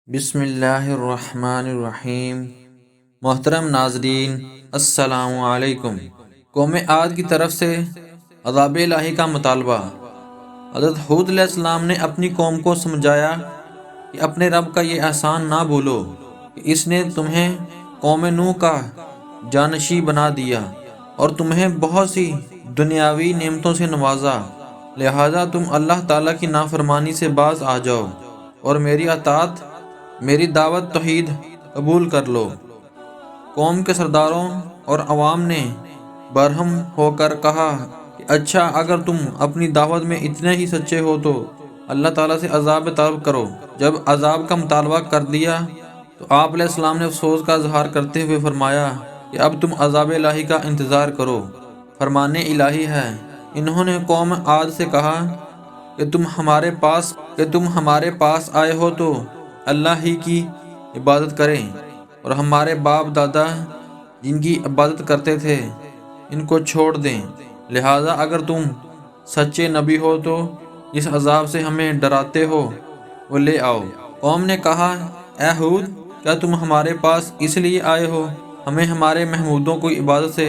بسم اللہ الرحمن الرحیم۔ محترم ناظرین، السلام علیکم۔ قوم عاد کی طرف سے عذاب الہی کا مطالبہ۔ حضرت ہود علیہ السلام نے اپنی قوم کو سمجھایا کہ اپنے رب کا یہ احسان نہ بھولو کہ اس نے تمہیں قوم نوح کا جانشین بنا دیا اور تمہیں بہت سی دنیاوی نعمتوں سے نوازا، لہٰذا تم اللہ تعالیٰ کی نافرمانی سے باز آ جاؤ اور میری اطاعت، میری دعوت توحید قبول کر لو۔ قوم کے سرداروں اور عوام نے برہم ہو کر کہا کہ اچھا، اگر تم اپنی دعوت میں اتنے ہی سچے ہو تو اللہ تعالیٰ سے عذاب طلب کرو۔ جب عذاب کا مطالبہ کر دیا تو آپ علیہ السلام نے افسوس کا اظہار کرتے ہوئے فرمایا کہ اب تم عذاب الہی کا انتظار کرو، فرمان الہی ہے۔ انہوں نے قوم عاد سے کہا کہ تم ہمارے پاس آئے ہو تو اللہ ہی کی عبادت کریں، اور ہمارے باپ دادا جن کی عبادت کرتے تھے ان کو چھوڑ دیں، لہٰذا اگر تم سچے نبی ہو تو جس عذاب سے ہمیں ڈراتے ہو وہ لے آؤ۔ قوم نے کہا، اے ہود، کیا تم ہمارے پاس اس لیے آئے ہو؟ ہمیں ہمارے محمودوں کو عبادت سے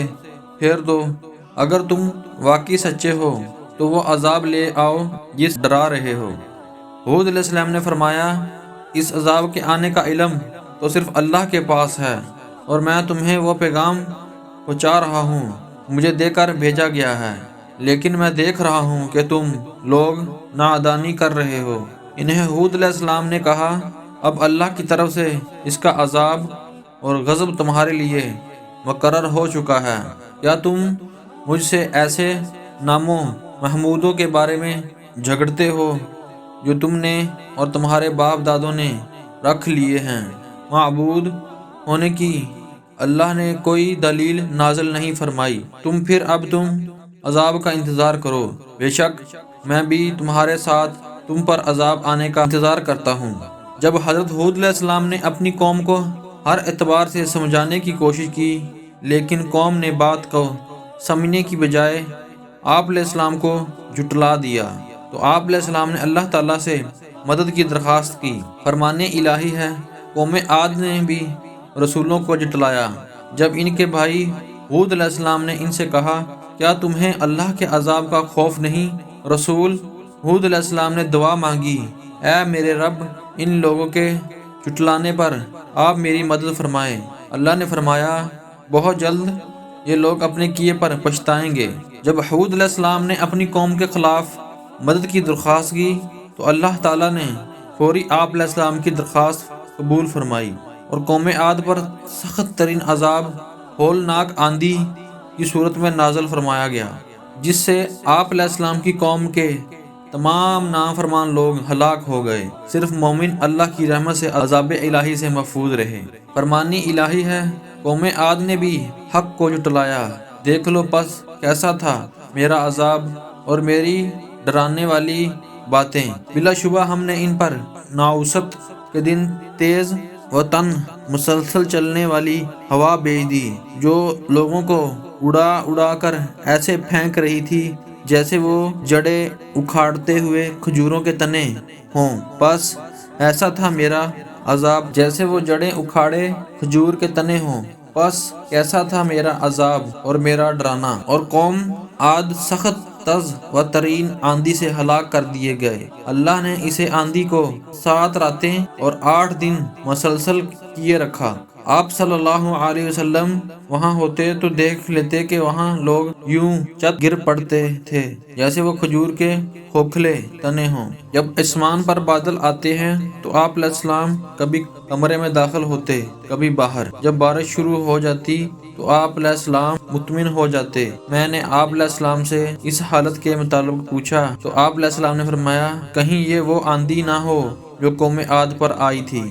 پھیر دو۔ اگر تم واقعی سچے ہو تو وہ عذاب لے آؤ جس ڈرا رہے ہو۔ ہود علیہ السلام نے فرمایا، اس عذاب کے آنے کا علم تو صرف اللہ کے پاس ہے، اور میں تمہیں وہ پیغام پہنچا رہا ہوں مجھے دے کر بھیجا گیا ہے، لیکن میں دیکھ رہا ہوں کہ تم لوگ نادانی کر رہے ہو۔ انہیں ہود علیہ السلام نے کہا، اب اللہ کی طرف سے اس کا عذاب اور غضب تمہارے لیے مقرر ہو چکا ہے۔ کیا تم مجھ سے ایسے ناموں محمودوں کے بارے میں جھگڑتے ہو جو تم نے اور تمہارے باپ دادوں نے رکھ لیے ہیں؟ معبود ہونے کی اللہ نے کوئی دلیل نازل نہیں فرمائی، اب تم عذاب کا انتظار کرو، بے شک میں بھی تمہارے ساتھ تم پر عذاب آنے کا انتظار کرتا ہوں۔ جب حضرت ہود علیہ السلام نے اپنی قوم کو ہر اعتبار سے سمجھانے کی کوشش کی، لیکن قوم نے بات کو سمجھنے کی بجائے آپ علیہ السلام کو جھٹلا دیا، تو آپ علیہ السلام نے اللہ تعالیٰ سے مدد کی درخواست کی۔ فرمان الہی ہے، قوم عاد نے بھی رسولوں کو جھٹلایا۔ جب ان کے بھائی ہود علیہ السلام نے ان سے کہا، کیا تمہیں اللہ کے عذاب کا خوف نہیں؟ رسول ہود علیہ السلام نے دعا مانگی، اے میرے رب، ان لوگوں کے جھٹلانے پر آپ میری مدد فرمائیں۔ اللہ نے فرمایا، بہت جلد یہ لوگ اپنے کیے پر پچھتائیں گے۔ جب ہود علیہ السلام نے اپنی قوم کے خلاف مدد کی درخواست کی تو اللہ تعالیٰ نے فوری آپ علیہ السلام کی درخواست قبول فرمائی، اور قوم عاد پر سخت ترین عذاب ہولناک آندھی کی صورت میں نازل فرمایا گیا، جس سے آپ علیہ السلام کی قوم کے تمام نافرمان لوگ ہلاک ہو گئے، صرف مومن اللہ کی رحمت سے عذاب الہی سے محفوظ رہے۔ فرمان الہی ہے، قوم عاد نے بھی حق کو جھٹلایا، دیکھ لو پس کیسا تھا میرا عذاب اور میری ڈرانے والی باتیں۔ بلا شبہ ہم نے ان پر نحوست کے دن تیز و تن مسلسل چلنے والی ہوا بھیج دی، جو لوگوں کو اڑا اڑا کر ایسے پھینک رہی تھی جیسے وہ جڑیں اکھاڑتے ہوئے کھجوروں کے تنے ہوں۔ بس ایسا تھا میرا عذاب جیسے وہ جڑیں اکھاڑے کھجور کے تنے ہوں۔ بس کیسا تھا میرا عذاب اور میرا ڈرانا۔ اور قوم عاد سخت تز و ترین آندھی سے ہلاک کر دیے گئے۔ اللہ نے اسے آندھی کو 7 راتیں اور 8 دن مسلسل کیے رکھا۔ آپ صلی اللہ علیہ وسلم وہاں ہوتے تو دیکھ لیتے کہ وہاں لوگ یوں چت گر پڑتے تھے جیسے وہ کھجور کے کھوکھلے تنے ہوں۔ جب آسمان پر بادل آتے ہیں تو آپ علیہ السلام کبھی کمرے میں داخل ہوتے، کبھی باہر۔ جب بارش شروع ہو جاتی تو آپ علیہ السلام مطمئن ہو جاتے۔ میں نے آپ علیہ السلام سے اس حالت کے متعلق پوچھا تو آپ علیہ السلام نے فرمایا، کہیں یہ وہ آندھی نہ ہو جو قوم عاد پر آئی تھی۔